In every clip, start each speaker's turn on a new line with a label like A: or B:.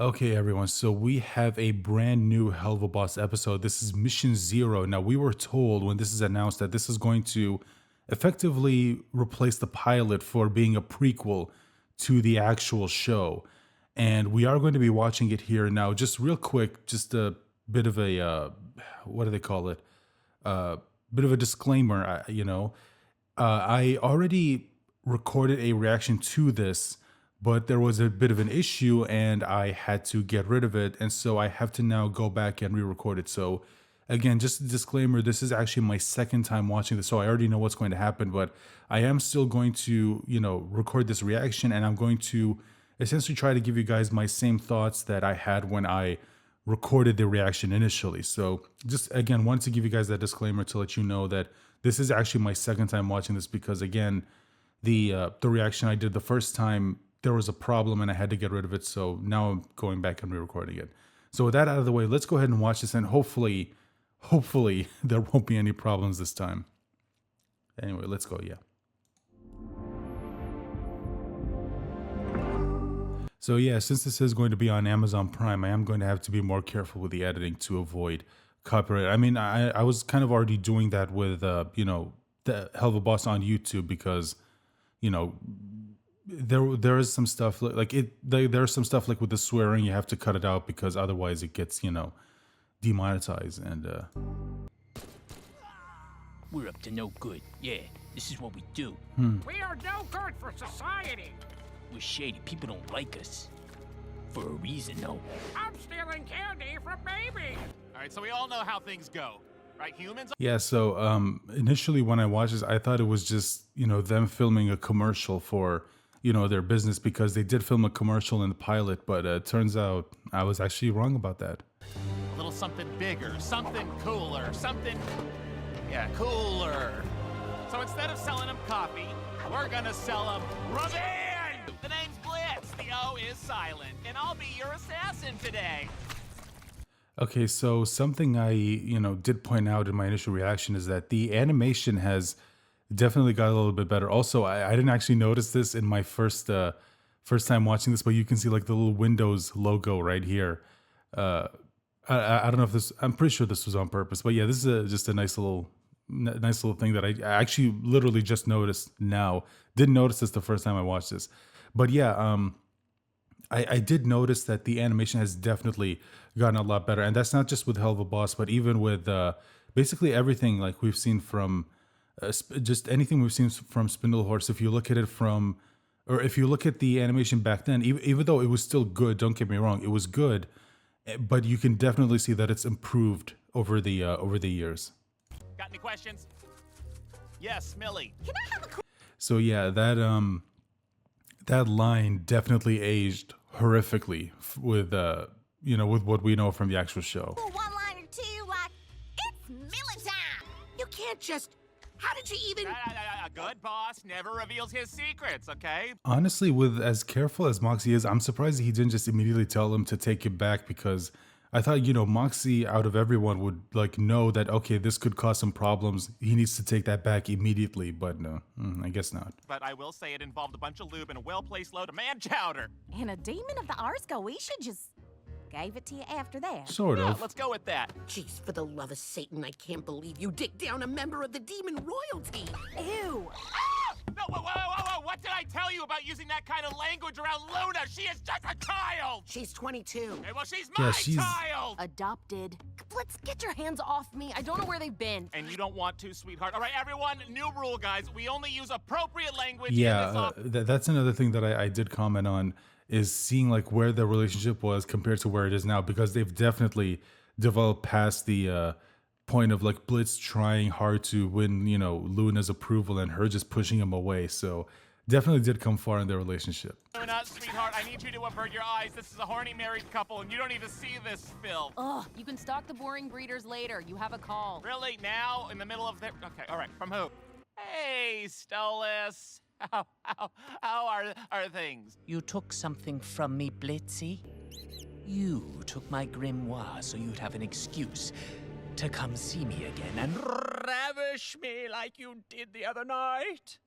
A: Okay, everyone. So we have a brand new Helluva Boss episode. This is Mission Zero. Now, we were told when this is announced that this is going to effectively replace the pilot for being a prequel to the actual show. And we are going to be watching it here now. Just real quick, just a bit of a, what do they call it? Bit of a disclaimer, I already recorded a reaction to this, but there was a bit of an issue and I had to get rid of it. And so I have to now go back and re-record it. So again, just a disclaimer, this is actually my second time watching this. So I already know what's going to happen, but I am still going to, record this reaction, and I'm going to essentially try to give you guys my same thoughts that I had when I recorded the reaction initially. So just again, wanted to give you guys that disclaimer to let you know that this is actually my second time watching this, because again, the reaction I did the first time, there was a problem and I had to get rid of it. So now I'm going back and re-recording it. So with that out of the way, let's go ahead and watch this, and hopefully there won't be any problems this time. Anyway, let's go. Yeah. So yeah, since this is going to be on Amazon Prime, I am going to have to be more careful with the editing to avoid copyright. I mean, I was kind of already doing that with the Helluva Boss on YouTube, because there is some stuff there's some stuff like with the swearing, you have to cut it out because otherwise it gets demonetized. And
B: we're up to no good. Yeah, this is what we do.
C: We are no good for society.
B: We're shady. People don't like us. For a reason, though.
C: I'm stealing candy from babies.
D: All right, so we all know how things go, right? Humans.
A: yeah, so initially when I watched this, I thought it was just them filming a commercial for their business, because they did film a commercial in the pilot, but it turns out I was actually wrong about that.
D: A little something bigger, something cooler, cooler. So instead of selling them coffee, we're gonna sell them revenge. The name's Blitz. The O is silent, and I'll be your assassin today.
A: Okay, so something I did point out in my initial reaction is that the animation has definitely got a little bit better. Also, I didn't actually notice this in my first time watching this, but you can see like the little Windows logo right here. I don't know if this, I'm pretty sure this was on purpose, but yeah, this is just a nice little thing that I actually literally just noticed now. Didn't notice this the first time I watched this, but yeah, I did notice that the animation has definitely gotten a lot better, and that's not just with Helluva Boss, but even with basically everything like we've seen from just anything we've seen from Spindle Horse. If you look at it if you look at the animation back then, even though it was still good, don't get me wrong, it was good, but you can definitely see that it's improved over the years.
D: Got any questions? Yes, Millie.
C: Can I have a
A: So yeah, that line definitely aged horrifically with with what we know from the actual show.
E: one-liner too, like, it's Millie time.
C: You can't just. How did you even?
D: A good boss never reveals his secrets, okay?
A: Honestly, with as careful as Moxie is, I'm surprised he didn't just immediately tell him to take it back, because I thought, Moxie out of everyone would know that, okay, this could cause some problems. He needs to take that back immediately, but no, I guess not.
D: But I will say it involved a bunch of lube and a well-placed load of man chowder.
E: And a demon of the Arsco, we should just gave it to you after that.
A: Sort
D: Yeah,
A: of.
D: let's go with that.
C: Jeez, for the love of Satan, I can't believe you digged down a member of the demon royalty.
E: Ew.
D: No, whoa, what did I tell you about using that kind of language around Luna? She is just a child!
C: She's 22.
D: Hey, well, she's
A: Yeah,
D: my
A: she's-
D: child!
E: Adopted. Let's get your hands off me. I don't know where they've been.
D: And you don't want to, sweetheart. All right, everyone, new rule, guys. We only use appropriate language in
A: Yeah,
D: this off-
A: that's another thing that I did comment on, is seeing like where their relationship was compared to where it is now, because they've definitely developed past the point of like Blitz trying hard to win, Luna's approval and her just pushing him away. So definitely did come far in their relationship.
D: Luna, sweetheart, I need you to avert your eyes. This is a horny married couple, and you don't even see this film.
E: Ugh, you can stalk the boring breeders later. You have a call.
D: Really? Now? In the middle of their... Okay, all right. From who? Hey, Stolas. How are things?
B: You took something from me, Blitzy. You took my grimoire so you'd have an excuse to come see me again and ravish me like you did the other night.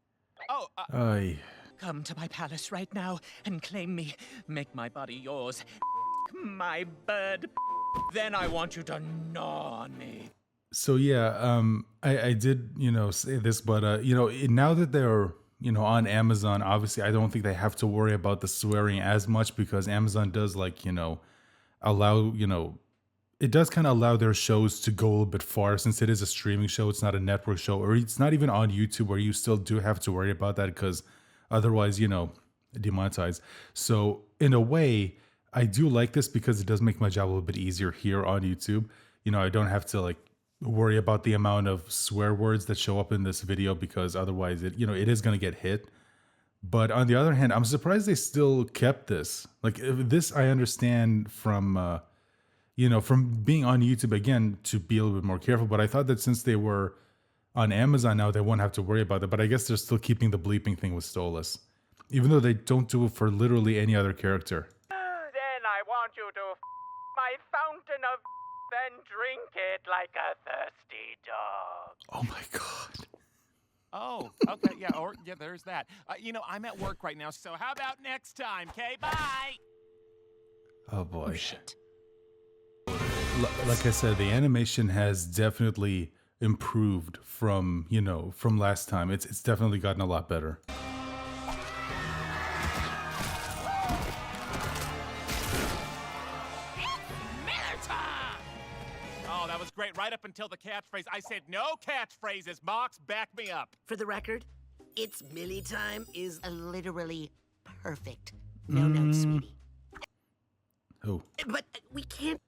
D: Oh,
A: Aye.
B: Come to my palace right now and claim me. Make my body yours. my bird. Then I want you to gnaw on me.
A: So yeah, I did, say this, but now that they're, on Amazon, obviously I don't think they have to worry about the swearing as much because Amazon does allow, it does kind of allow their shows to go a little bit far since it is a streaming show. It's not a network show, or it's not even on YouTube where you still do have to worry about that because otherwise, demonetized. So in a way, I do like this because it does make my job a little bit easier here on YouTube. I don't have to worry about the amount of swear words that show up in this video because otherwise it is going to get hit. But on the other hand, I'm surprised they still kept this. This I understand from from being on YouTube again to be a little bit more careful. But I thought that since they were on Amazon now, they won't have to worry about it. But I guess they're still keeping the bleeping thing with Stolas, even though they don't do it for literally any other character.
D: Then I want you to my fountain of and drink it like a thirsty dog.
A: Oh my god.
D: Oh, okay, yeah, there's that. I'm at work right now, so how about next time, okay? Bye!
A: Oh boy.
B: Oh, shit.
A: Like I said, the animation has definitely improved from, from last time. It's definitely gotten a lot better.
D: Oh, that was great, right up until the catchphrase. I said no catchphrases. Mox, back me up.
C: For the record, it's Millie time is literally perfect. No notes, sweetie.
A: Oh.
C: But we can't.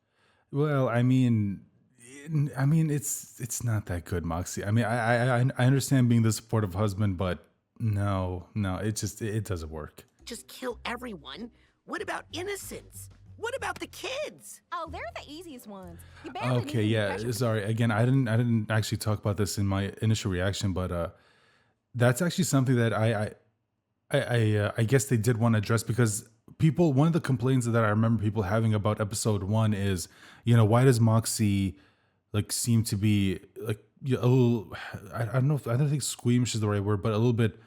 A: Well, I mean, it's not that good, Moxie. I mean, I understand being the supportive husband, but no, it doesn't work.
C: Just kill everyone. What about innocents? What about the kids?
E: Oh, they're the easiest ones. You barely
A: Okay,
E: need any
A: yeah.
E: pressure.
A: Sorry. Again, I didn't actually talk about this in my initial reaction, but that's actually something that I guess they did want to address because one of the complaints that I remember people having about episode 1 is, why does Moxie seem to be a little, I don't know, I don't think squeamish is the right word, but a little bit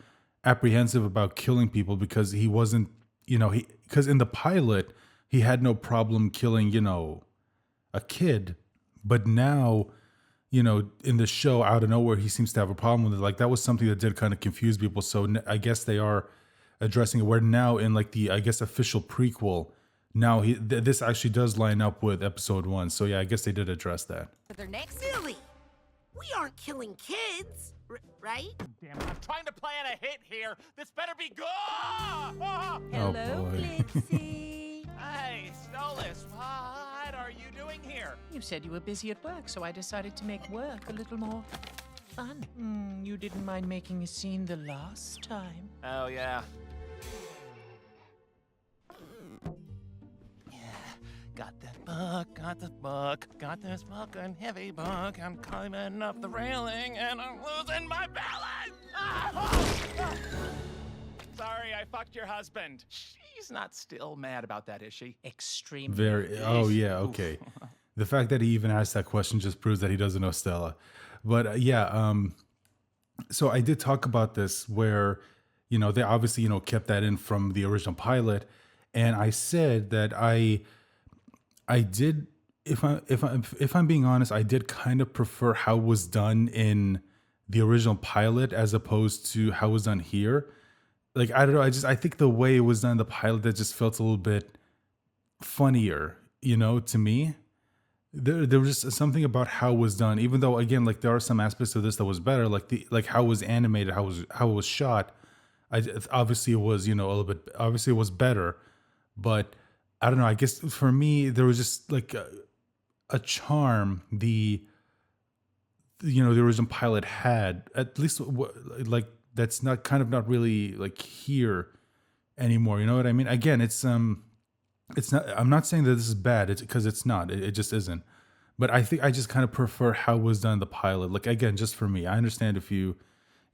A: apprehensive about killing people because he wasn't, because in the pilot he had no problem killing, a kid, but now, in the show out of nowhere he seems to have a problem with it. That was something that did kind of confuse people. So I guess they are addressing it where now in the I guess official prequel now this actually does line up with episode 1. So yeah, I guess they did address that.
E: They're next.
C: Millie, we aren't killing kids, right?
D: Damn it, I'm trying to plan a hit here. This better be good. Oh,
E: Hello,
A: boy.
E: Blitzy.
D: hey, Stolas, what are you doing here?
B: You said you were busy at work, so I decided to make work a little more fun. You didn't mind making a scene the last time.
D: Oh, yeah. Got that book, got this fucking heavy book. I'm climbing up the railing and I'm losing my balance. Sorry, I fucked your husband. She's not still mad about that, is she?
B: Extremely.
A: Very. Oh yeah. Okay. The fact that he even asked that question just proves that he doesn't know Stella. But yeah. So I did talk about this where, they obviously, kept that in from the original pilot, and I said that I did. If I'm being honest, I did kind of prefer how it was done in the original pilot as opposed to how it was done here. I don't know. I think the way it was done in the pilot, that just felt a little bit funnier, to me. There was just something about how it was done, even though again, there are some aspects of this that was better, how it was animated, how it was shot. Obviously it was, obviously it was better, but I don't know. I guess for me, there was just a charm the original pilot had, at least that's not really here anymore. You know what I mean? Again, it's not, I'm not saying that this is bad. It's because it's not, it just isn't. But I think I just kind of prefer how it was done in the pilot. Again, just for me, I understand if you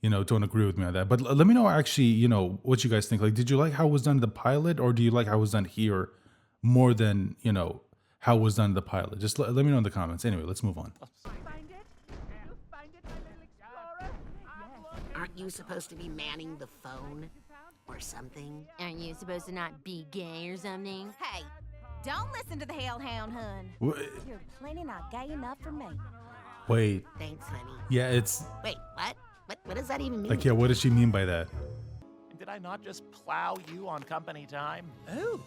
A: don't agree with me on that, but let me know actually, what you guys think. Did you like how it was done in the pilot, or do you like how it was done here more than, how it was done in the pilot? Just let me know in the comments. Anyway, let's move on.
C: Aren't you supposed to be manning the phone or something?
E: Aren't you supposed to not be gay or something? Hey, Don't listen to the hellhound, hun.
A: Wha-
E: You're plenty not gay enough for me.
A: Wait,
C: Thanks, honey.
A: yeah, it's
C: Wait, what? What does that even mean?
A: like, yeah, what does she mean by that?
D: Did I not just plow you on company time?
B: Oh,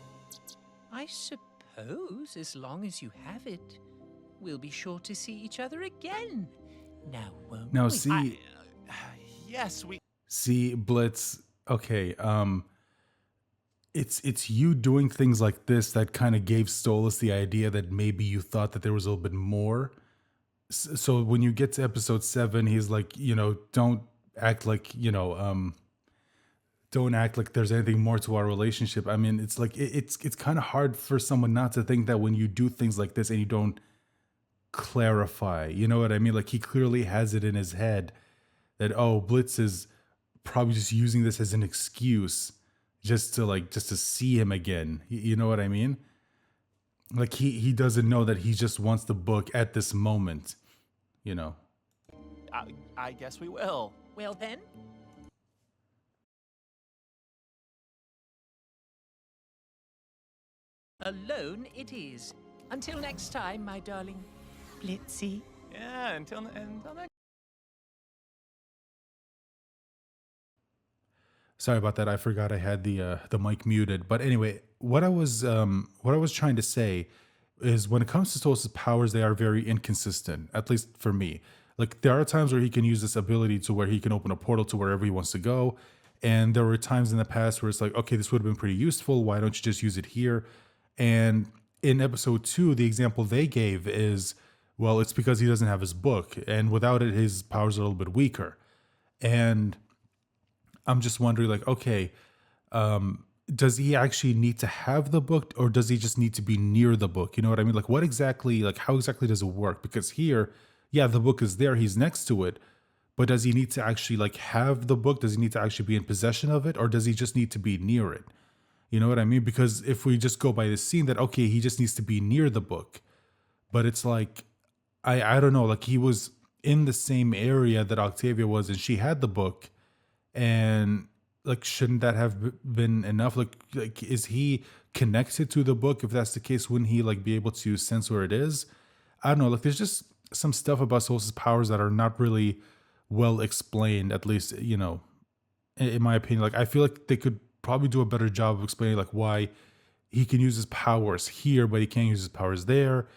B: I suppose as long as you have it, we'll be sure to see each other again. Now, won't
A: Now,
B: we?
A: see,
D: Yes, we.
A: see, Blitz. Okay, it's you doing things like this that kind of gave Stolas the idea that maybe you thought that there was a little bit more. So when you get to episode 7, he's like, don't act like, don't act like there's anything more to our relationship. I mean, it's like it's kind of hard for someone not to think that when you do things like this and you don't clarify, you know what I mean? Like, he clearly has it in his head that, oh, Blitz is probably just using this as an excuse just to see him again. You know what I mean? Like, he doesn't know that he just wants the book at this moment,
D: I guess we will.
B: Well then, alone it is. Until next time, my darling Blitzy.
D: Yeah, until next.
A: Sorry about that. I forgot I had the mic muted. But anyway, what I was trying to say is, when it comes to Stolas' powers, they are very inconsistent, at least for me. Like, there are times where he can use this ability to where he can open a portal to wherever he wants to go. And there were times in the past where it's like, okay, this would have been pretty useful. Why don't you just use it here? And in episode 2, the example they gave is, well, it's because he doesn't have his book. And without it, his powers are a little bit weaker. And I'm just wondering, like, okay, does he actually need to have the book, or does he just need to be near the book? You know what I mean? Like, what exactly, like, how exactly does it work? Because here, yeah, the book is there, he's next to it, but does he need to actually, like, have the book? Does he need to actually be in possession of it, or does he just need to be near it? You know what I mean? Because if we just go by the scene that, okay, he just needs to be near the book, but it's like, I don't know, like, he was in the same area that Octavia was, and she had the book. And, like, shouldn't that have been enough? Like, is he connected to the book? If that's the case, wouldn't he, like, be able to sense where it is? I don't know. Like, there's just some stuff about Stolas' powers that are not really well explained, at least, in my opinion. Like, I feel like they could probably do a better job of explaining, like, why he can use his powers here, but he can't use his powers there.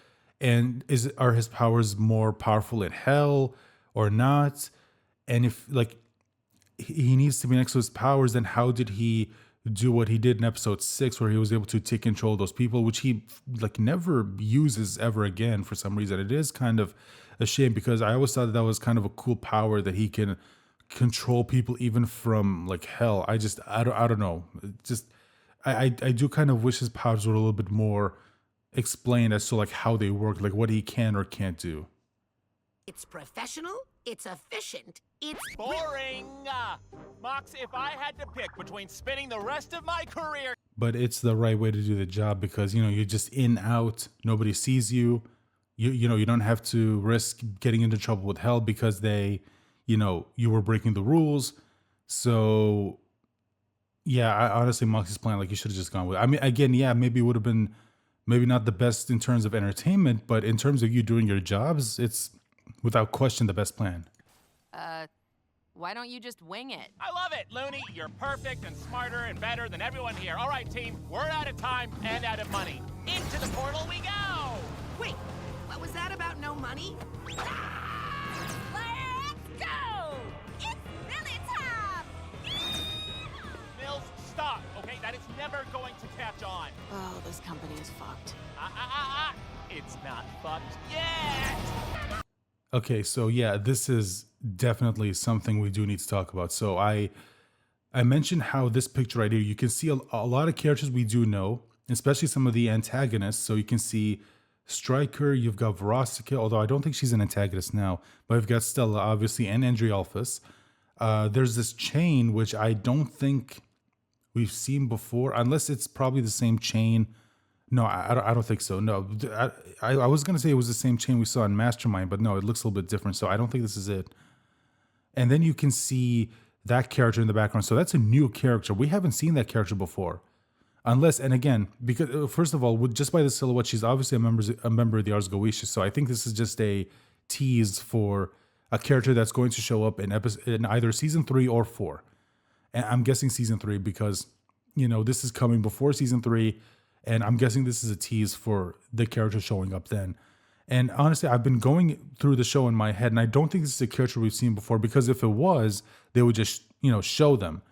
A: And are his powers more powerful in hell or not? And if, like, he needs to be next to his powers, then how did he do what he did in episode 6, where he was able to take control of those people, which he, like, never uses ever again for some reason? It is kind of a shame, because I always thought that was kind of a cool power, that he can control people even from, like, hell. I don't know. I do kind of wish his powers were a little bit more explained as to, like, how they work, like what he can or can't do.
C: It's professional, it's efficient, it's
D: Boring! Mox, if I had to pick between spending the rest of my career.
A: But it's the right way to do the job, because, you're just in, out, nobody sees you. You don't have to risk getting into trouble with hell because they, you were breaking the rules. So, yeah, I honestly, Moxie's plan, like, you should have just gone with it. I mean, again, yeah, maybe it would have been maybe not the best in terms of entertainment, but in terms of you doing your jobs, it's without question the best plan.
F: Why don't you just wing it?
D: I love it, Looney. You're perfect and smarter and better than everyone here. All right, team, we're out of time and out of money. Into the portal we go!
C: Wait, what was that about no money?
E: Let's go! It's Billy time!
D: Mills, stop, okay? That is never going to catch on.
F: Oh, this company is fucked.
D: It's not fucked yet!
A: Okay, so yeah, this is definitely something we do need to talk about. So I mentioned how this picture right here, you can see a lot of characters we do know, especially some of the antagonists. So you can see Stryker, you've got Verostica, although I don't think she's an antagonist now, but you've got Stella, obviously, and Andrialphus. There's this chain, which I don't think we've seen before, unless it's probably the same chain. No, I don't think so. No, I was going to say it was the same chain we saw in Mastermind, but no, it looks a little bit different. So I don't think this is it. And then you can see that character in the background. So that's a new character. We haven't seen that character before. Unless, and again, because first of all, with just by the silhouette, she's obviously a member of the Ars Goetia. So I think this is just a tease for a character that's going to show up in either season 3 or 4. And I'm guessing season 3 because, this is coming before season 3. And I'm guessing this is a tease for the character showing up then. And honestly, I've been going through the show in my head, and I don't think this is a character we've seen before, because if it was, they would just, show them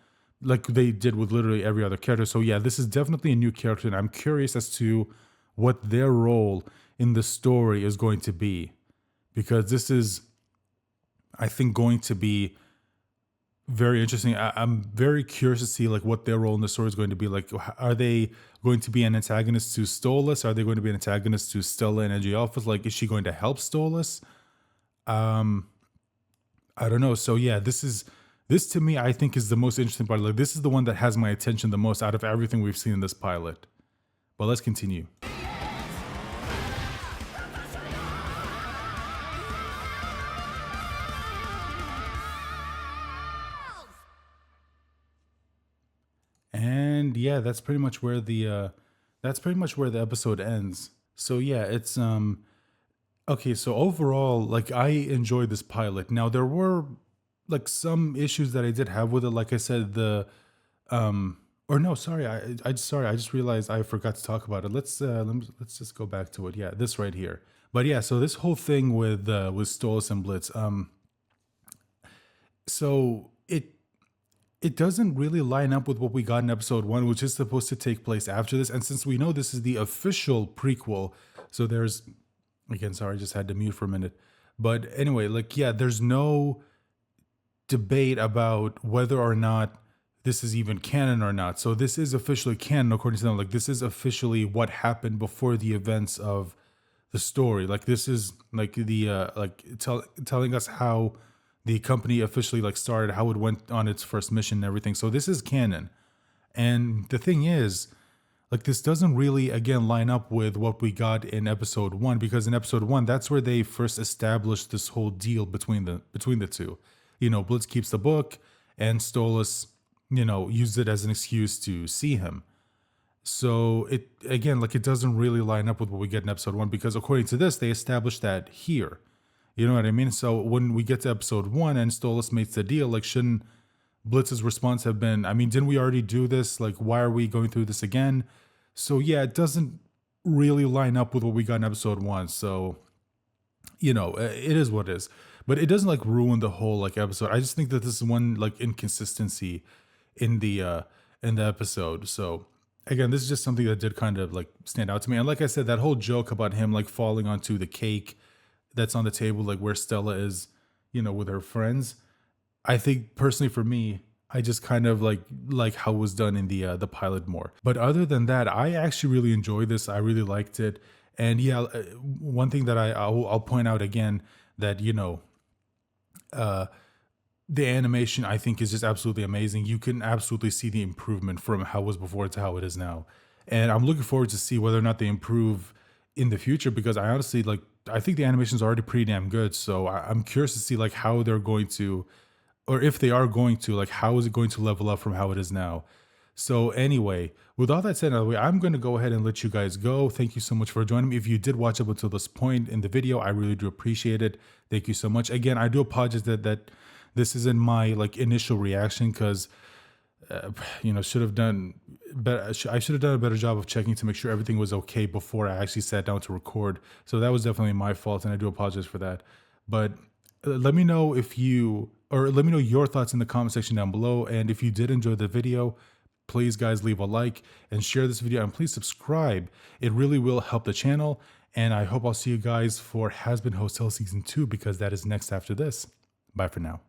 A: like they did with literally every other character. So yeah, this is definitely a new character, and I'm curious as to what their role in the story is going to be, because this is, I think, going to be very interesting. I'm very curious to see like what their role in the story is going to be. Like, are they going to be an antagonist to Stolas? Are they going to be an antagonist to Stella and NG Alphas? Like, is she going to help Stolas? I don't know. So yeah, this to me, I think, is the most interesting part. Like, this is the one that has my attention the most out of everything we've seen in this pilot. But let's continue. And yeah, that's pretty much where the episode ends. So yeah, it's okay. So overall, like, I enjoyed this pilot. Now there were like some issues that I did have with it. Like I said, or no, sorry, I just realized I forgot to talk about it. Let's just go back to it. Yeah, this right here. But yeah, so this whole thing with Stolas and Blitz, so it doesn't really line up with what we got in episode 1, which is supposed to take place after this. And since we know this is the official prequel, so there's, again, sorry, I just had to mute for a minute. But anyway, like, yeah, there's no debate about whether or not this is even canon or not. So this is officially canon according to them. Like, this is officially what happened before the events of the story. Like, this is like the telling us how the company officially like started, how it went on its first mission and everything. So this is canon. And the thing is, like, this doesn't really, again, line up with what we got in episode 1, because in episode 1, that's where they first established this whole deal between the two. Blitz keeps the book, and Stolas, used it as an excuse to see him. So it, again, like, it doesn't really line up with what we get in episode 1, because according to this, they established that here. You know what I mean? So when we get to episode 1 and Stolas makes the deal, like, shouldn't Blitz's response have been, I mean, didn't we already do this? Like, why are we going through this again? So yeah, it doesn't really line up with what we got in episode 1. So, it is what it is. But it doesn't like ruin the whole like episode. I just think that this is one like inconsistency in the episode. So again, this is just something that did kind of like stand out to me. And like I said, that whole joke about him like falling onto the cake that's on the table, like where Stella is, with her friends. I think personally for me, I just kind of like how it was done in the pilot more. But other than that, I actually really enjoyed this. I really liked it. And yeah, one thing that I'll point out again, that the animation, I think, is just absolutely amazing. You can absolutely see the improvement from how it was before to how it is now. And I'm looking forward to see whether or not they improve in the future, because I honestly I think the animation is already pretty damn good. So I'm curious to see like how they're going to, or if they are going to, like, how is it going to level up from how it is now? So anyway, with all that said, I'm going to go ahead and let you guys go. Thank you so much for joining me. If you did watch up until this point in the video, I really do appreciate it. Thank you so much. Again, I do apologize that this isn't my like initial reaction, because should have done better. I should have done a better job of checking to make sure everything was okay before I actually sat down to record. So that was definitely my fault, and I do apologize for that. But let me know let me know your thoughts in the comment section down below. And if you did enjoy the video, please guys leave a like and share this video, and please subscribe. It really will help the channel. And I hope I'll see you guys for Has Been Hotel Season 2, because that is next after this. Bye for now.